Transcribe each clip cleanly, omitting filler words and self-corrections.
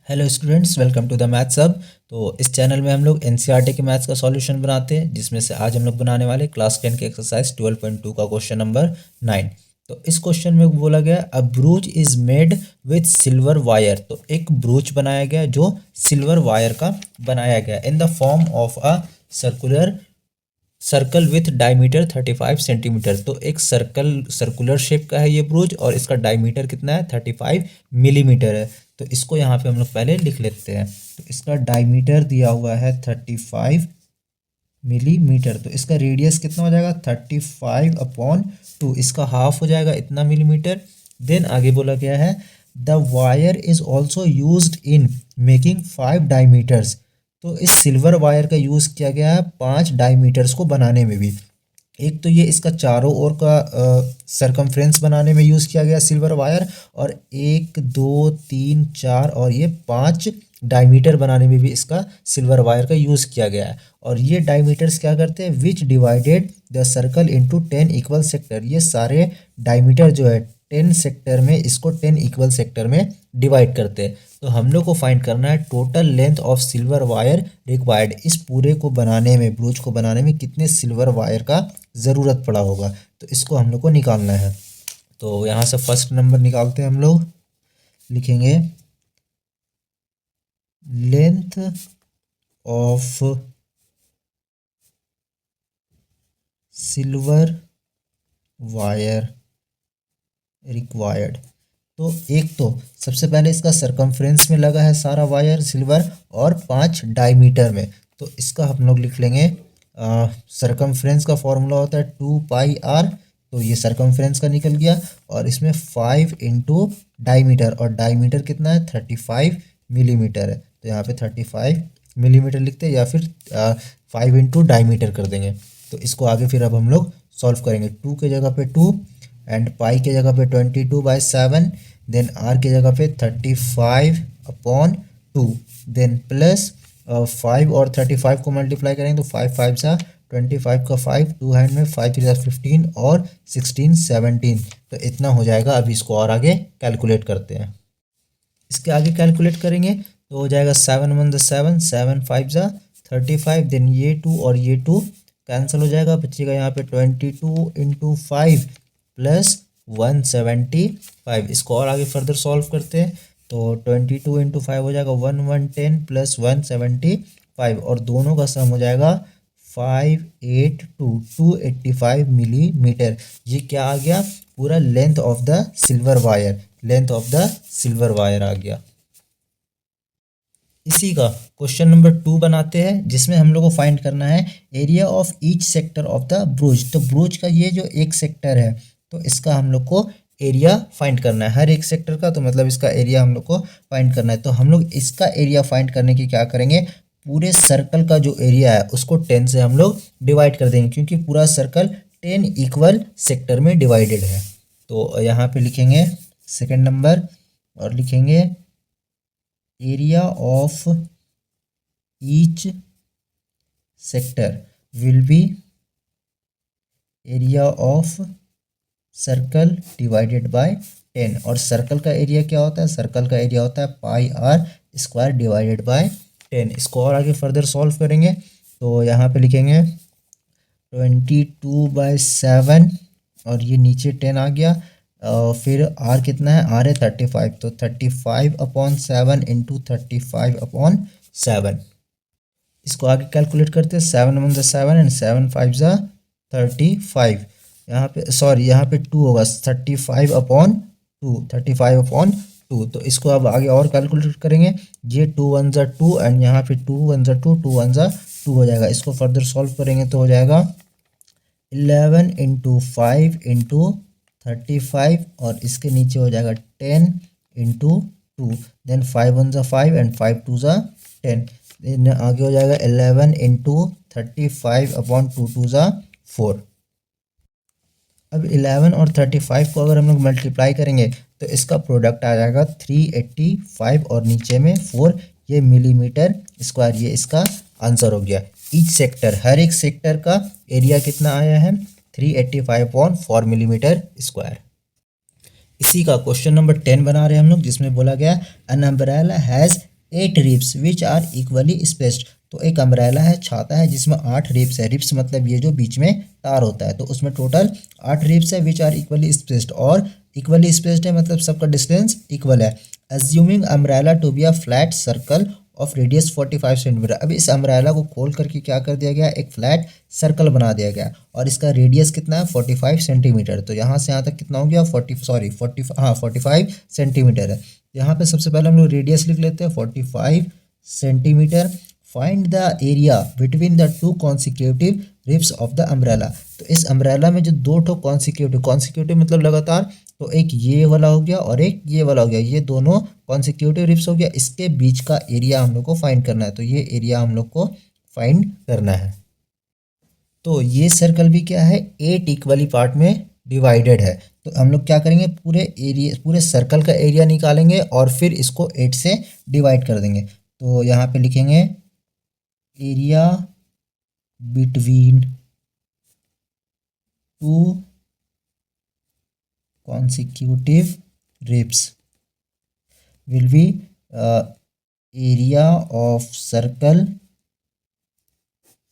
Hello students, welcome to the maths hub. तो इस channel में हम लोग एनसीईआरटी के मैथ्स का सॉल्यूशन बनाते हैं, जिसमें से आज हम लोग बनाने वाले क्लास 10 के एक्सरसाइज 12.2 का क्वेश्चन नंबर 9। तो इस क्वेश्चन में बोला गया a brooch is made with silver wire. तो एक ब्रूच बनाया गया जो सिल्वर वायर का बनाया गया in the form of a circle with diameter 35 centimetre. तो एक सर्कुलर शेप का है ये ब्रूच और इसका डायमीटर कितना है 35 मिलीमीटर है। तो इसको यहाँ पे हम लोग पहले लिख लेते हैं। तो इसका डायमीटर दिया हुआ है 35 मिलीमीटर। तो इसका रेडियस कितना हो जाएगा 35/2, इसका हाफ हो जाएगा इतना मिलीमीटर। देन आगे बोला गया है the wire is also used in making 5 diameters. तो इस सिल्वर वायर का यूज़ किया गया है 5 डायमीटर्स को बनाने में भी। एक तो ये इसका चारों ओर का सरकमफ्रेंस बनाने में यूज़ किया गया सिल्वर वायर, और 1 2 3 4 और ये 5 डायमीटर बनाने में भी इसका सिल्वर वायर का यूज़ किया गया है। और ये डायमीटर्स क्या करते हैं, which divided the circle into 10 equal sector. ये सारे डायमीटर जो है 10 सेक्टर में, इसको 10 इक्वल सेक्टर में डिवाइड करते हैं। तो हम लोग को फाइंड करना है total length of silver wire required. इस पूरे को बनाने में, ब्रूच को बनाने में कितने सिल्वर वायर का ज़रूरत पड़ा होगा, तो इसको हम लोग को निकालना है। तो यहाँ से फर्स्ट नंबर निकालते हैं हम लोग। लिखेंगे length of silver wire required. तो एक तो सबसे पहले इसका सरकमफ्रेंस में लगा है सारा वायर सिल्वर, और 5 डायमीटर में। तो इसका हम लोग लिख लेंगे, सरकमफ्रेंस का फॉर्मूला होता है 2πr। तो ये सरकमफ्रेंस का निकल गया, और इसमें 5 इंटू डायमीटर, और डायमीटर कितना है 35 मिलीमीटर है। तो यहाँ पे 35 मिलीमीटर लिखते हैं, या फिर 5 इंटू डायमीटर कर देंगे। तो इसको आगे फिर अब हम लोग सॉल्व करेंगे। 2 के जगह पे 2 एंड पाई के जगह पे 22/7, देन आर के जगह पे 35/2, देन प्लस 5 और 35 को मल्टीप्लाई करेंगे तो 5 5 सा 25 का 5, 2 हैंड में 5 3 15 और 16 17। तो इतना हो जाएगा। अभी इसको और आगे कैलकुलेट करते हैं। इसके आगे कैलकुलेट करेंगे तो हो जाएगा 7 1 7, 7 5 सा 35, देन ये 2 और ये 2 कैंसिल हो जाएगा, बचेगा यहाँ पे 22 इंटू 5 प्लस 175। इसको और आगे फर्दर सॉल्व करते हैं तो 22 इंटू 5 हो जाएगा 1110 प्लस 175, और दोनों का सम हो जाएगा 285 मिलीमीटर। ये क्या आ गया, पूरा length of the silver wire, length of the silver wire आ गया। इसी का क्वेश्चन नंबर 2 बनाते हैं, जिसमें हम लोग को फाइंड करना है area of each sector of the ब्रूच। तो ब्रूच का ये जो एक सेक्टर है, तो इसका हम लोग को एरिया फाइंड करना है हर एक सेक्टर का। तो मतलब इसका एरिया हम लोग को फाइंड करना है। तो हम लोग इसका एरिया फाइंड करने की क्या करेंगे, पूरे सर्कल का जो एरिया है उसको 10 से हम लोग डिवाइड कर देंगे, क्योंकि पूरा सर्कल 10 इक्वल सेक्टर में डिवाइडेड है। तो यहाँ पे लिखेंगे सेकेंड नंबर, और लिखेंगे area of each sector will be area of circle divided by 10। और सर्कल का एरिया क्या होता है, सर्कल का एरिया होता है πr² डिवाइडेड बाय 10। इसको और आगे फर्दर सॉल्व करेंगे तो यहाँ पे लिखेंगे 22/7, और ये नीचे 10 आ गया। फिर r कितना है, r है 35, तो 35/7 इंटू 35/7। इसको आगे कैलकुलेट करते हैं, 7 1 7 एंड 7 5 35। यहाँ पे सॉरी, यहाँ पे 2 होगा, 35/2। तो इसको अब आगे और कैलकुलेट करेंगे। ये 2 1 2 एंड यहाँ पे 2 1 2, 2 1 2 हो जाएगा। इसको फर्दर सॉल्व करेंगे तो हो जाएगा 11 इंटू 5 इंटू 35, और इसके नीचे हो जाएगा 10 इंटू 2, देन 5 1 5 एंड 5 2 10, देन आगे हो जाएगा 11 इंटू 35/2, 2 4। अब 11 और 35 को अगर हम लोग मल्टीप्लाई करेंगे तो इसका प्रोडक्ट आ जाएगा 385, और नीचे में 4, ये मिलीमीटर स्क्वायर, ये इसका आंसर हो गया। ईच सेक्टर, हर एक सेक्टर का एरिया कितना आया है 385/4 मिलीमीटर स्क्वायर। इसी का क्वेश्चन नंबर 10 बना रहे हैं हम लोग, जिसमें बोला गया an umbrella has 8 ribs which are equally spaced. तो एक अम्ब्रेला है, छाता है, जिसमें 8 रिब्स है। रिब्स मतलब ये जो बीच में तार होता है, तो उसमें टोटल 8 रिब्स है विच आर इक्वली स्पेस्ड, और इक्वली स्पेस्ड है मतलब सबका डिस्टेंस इक्वल है। Assuming umbrella to be a flat circle of radius 45 centimetre. अब इस अम्ब्रेला को खोल करके क्या कर दिया गया, एक फ्लैट सर्कल बना दिया गया, और इसका रेडियस कितना है 45 सेंटीमीटर। तो यहाँ से यहाँ तक कितना हो गया 45 सेंटीमीटर है। यहाँ पे सबसे पहले हम लोग रेडियस लिख लेते हैं 45 centimetre. Find the area between the two consecutive ribs of the umbrella. तो इस अम्ब्रेला में जो दो ठो कॉन्सिक्यूटिव मतलब लगातार, तो एक ये वाला हो गया और एक ये वाला हो गया, ये दोनों कॉन्सिक्यूटिव रिब्स हो गया, इसके बीच का एरिया हम लोग को फाइंड करना है। तो ये एरिया हम लोग को फाइंड करना है। तो ये सर्कल भी क्या है, 8 इक्वली पार्ट में डिवाइडेड है। तो हम लोग क्या करेंगे, पूरे सर्कल का एरिया निकालेंगे और फिर इसको 8 से डिवाइड कर देंगे। तो यहाँ पे लिखेंगे area between two consecutive ribs will be area of circle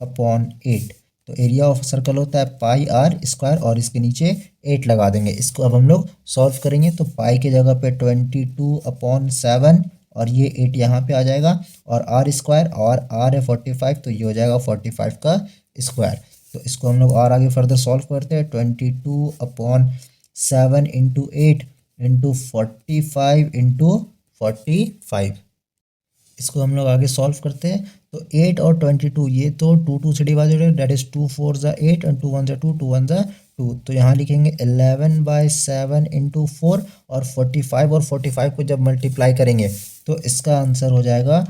upon 8। तो एरिया ऑफ सर्कल होता है पाई आर स्क्वायर, और इसके नीचे 8 लगा देंगे। इसको अब हम लोग सॉल्व करेंगे। तो पाई के जगह पे 22/7 और ये 8 यहाँ पे आ जाएगा, और आर स्क्वायर, और आर है 45, तो ये हो जाएगा 45 का स्क्वायर। तो इसको हम लोग और आगे फर्दर सॉल्व करते हैं। 22/7 इंटू 8 इंटू 45 इंटू 45, इसको हम लोग आगे सॉल्व करते हैं। तो 8 और 22, ये तो 2 से डिवाइडेड है, दैट इज 2 4 ज़ा 8 एंड 2 1 ज़ा 2, 2 1 ज़ा 2। तो यहाँ लिखेंगे 11/7 इंटू 4, और 45 और 45 को जब मल्टीप्लाई करेंगे तो इसका आंसर हो जाएगा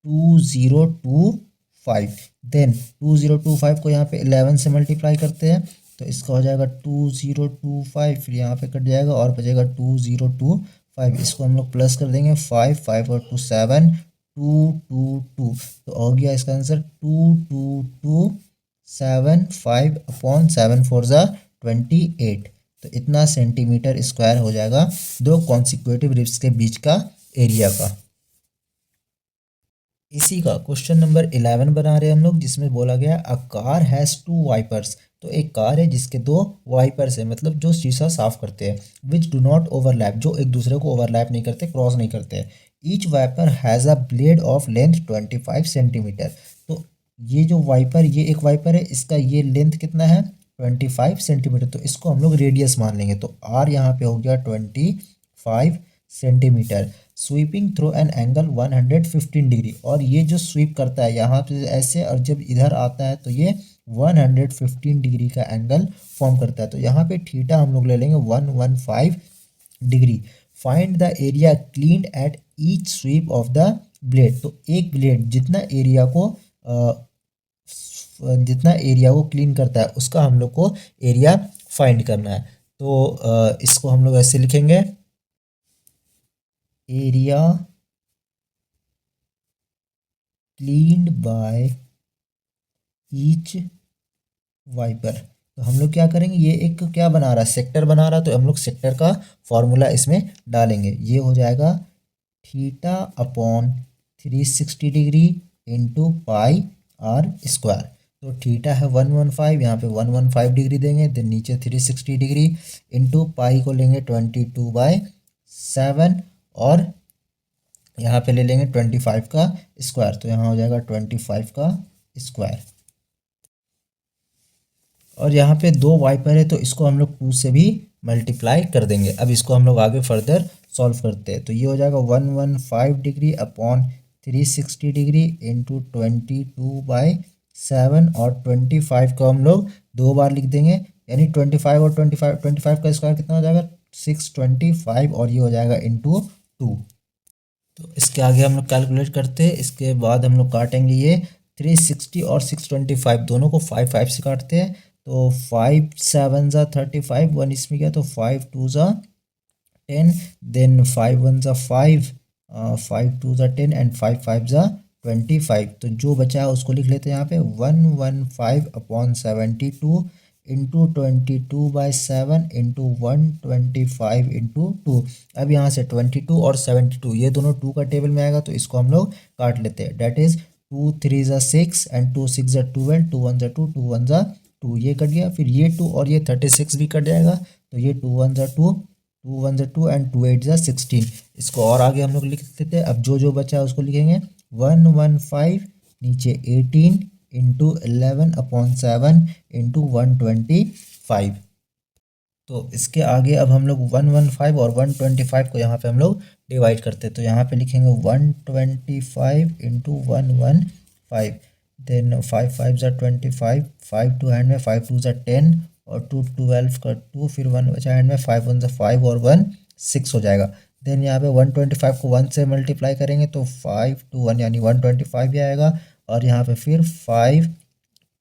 2025। देन 2025 को यहाँ पे 11 से मल्टीप्लाई करते हैं, तो इसका हो जाएगा 2025, फिर यहाँ पे कट जाएगा और बचेगा 2025। इसको हम लोग प्लस कर देंगे, 5 5 और 2 7, 222। तो हो गया इसका आंसर 2275/7 4 ज़ा 28। तो इतना सेंटीमीटर स्क्वायर हो जाएगा दो कॉन्सिक्यूटिव रिब्स के बीच का एरिया का। इसी का क्वेश्चन नंबर 11 बना रहे हैं हम लोग, जिसमें बोला गया अ कार हैज़ 2 वाइपर्स। तो एक कार है जिसके 2 वाइपर्स है, मतलब जो शीशा साफ करते हैं, विच डू नॉट ओवरलैप, जो एक दूसरे को ओवरलैप नहीं करते, क्रॉस नहीं करते। Each wiper has a blade of length 25 centimetre. तो ये जो वाइपर, ये एक वाइपर है, इसका ये लेंथ कितना है 25 सेंटीमीटर। तो इसको हम लोग रेडियस मान लेंगे। तो आर यहाँ पे हो गया 25 centimetre. Sweeping through an angle 115 degree, और ये जो स्वीप करता है यहाँ पे ऐसे, और जब इधर आता है तो ये 115 डिग्री का एंगल फॉर्म करता है। तो यहाँ पे थीटा हम लोग ले लेंगे 115 degree. Find the area clean at each sweep of the blade. तो एक ब्लेड जितना एरिया को क्लीन करता है, उसका हम लोग को एरिया फाइंड करना है। तो इसको हम लोग ऐसे लिखेंगे, area cleaned by each wiper. तो हम लोग क्या करेंगे, ये एक क्या बना रहा है, सेक्टर बना रहा है, तो हम लोग सेक्टर का फॉर्मूला इसमें डालेंगे। ये हो जाएगा theta upon 360 degree into pi R square. तो थीटा है 115, यहाँ पे 115 डिग्री देंगे, देन नीचे 360 डिग्री इंटू पाई को लेंगे 22/7, और यहाँ पे ले लेंगे 25 का स्क्वायर। तो यहाँ हो जाएगा 25 का स्क्वायर। और यहाँ पे 2 वाइपर है, तो इसको हम लोग 2 से भी मल्टीप्लाई कर देंगे। अब इसको हम लोग आगे फर्दर सॉल्व करते हैं। तो ये हो जाएगा 115 डिग्री अपॉन 360 डिग्री इंटू 22/7, और 25 को हम लोग 2 बार लिख देंगे, यानी 25 और 25 का स्क्वायर कितना हो जाएगा 625, और ये हो जाएगा इंटू 2। तो इसके आगे हम लोग कैलकुलेट करते हैं। इसके बाद हम लोग काटेंगे ये 360 और 625 दोनों को 5 5 से काटते हैं। तो 5 7 ज़ा 35, 1 इसमें गया, तो 5 2 ज़ा 10, देन 5 1 ज़ा 5, 5 2 ज़ा 10 एंड 5 5 ज़ा 25। तो जो बचा है उसको लिख लेते हैं यहाँ पे 115/72 इंटू 22/7 इंटू 125 इंटू 2। अब यहाँ से 22 और 72 ये दोनों 2 का टेबल में आएगा, तो इसको हम लोग काट लेते हैं। डेट इज 2 3 ज़ा 6 एंड 2 6 ज़ा 12, 2 1 ज़ा 2, 2 1 ज़ा 2, ये कट गया। फिर ये 2 और ये 36 भी कट जाएगा, तो ये 2 1 ज़ा 2, 2 1 ज़ा 2 एंड 2 8 ज़ा 16। इसको और आगे हम लोग लिख देते हैं। अब जो जो बचा है उसको लिखेंगे 115 नीचे 18 इंटू 11/7 इंटू 125। तो इसके आगे अब हम लोग 115 और 125 को यहाँ पे हम लोग डिवाइड करते हैं। तो यहाँ पे लिखेंगे 125 इंटू 115, देन 5 5 ज़ा 25, 5 टू हैंड में, 5 2 ज़ा 10 और 2 12 का 2, फिर 1 बचा हैंड में, 5 1 ज़ा 5 और 1 6 हो जाएगा। देन यहाँ पे 125 को 1 से मल्टीप्लाई करेंगे तो 5 2 1 यानी 125 ही आएगा, और यहाँ पे फिर 5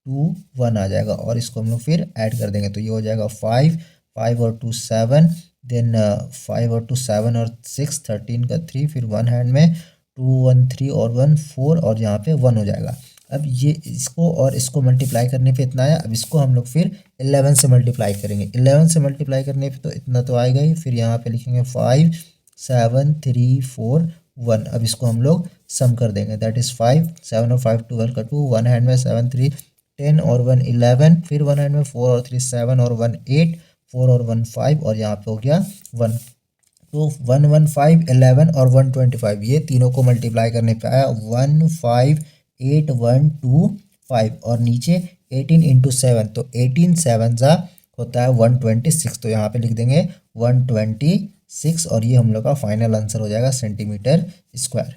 2 1 आ जाएगा, और इसको हम लोग फिर ऐड कर देंगे, तो ये हो जाएगा 5 5 और 2 7, देन 5 और 2 7 और 6 13 का 3, फिर 1 हैंड में, 2 1 3 और 1 4, और यहाँ पे 1 हो जाएगा। अब ये इसको और इसको मल्टीप्लाई करने पे इतना आया। अब इसको हम लोग फिर 11 से मल्टीप्लाई करेंगे। 11 से मल्टीप्लाई करने पे तो इतना तो आएगा ही। फिर यहाँ पे लिखेंगे 5 7 3 4 1। अब इसको हम लोग सम कर देंगे, दैट इज़ 5 7 और 5 12 का 2, 1 हैंड में, 7 3 10 और 1 11, फिर 1 हैंड में, 4 और 3 7 और 1 8, 4 और 1 5, और यहाँ पे हो गया 1। तो 115 11 और 125 ये तीनों को मल्टीप्लाई करने पे आया 158 125, और नीचे 18 इंटू 7, तो 18 7 ज़ा होता है 126। तो यहाँ पे लिख देंगे 126, और ये हम लोग का फाइनल आंसर हो जाएगा सेंटीमीटर स्क्वायर।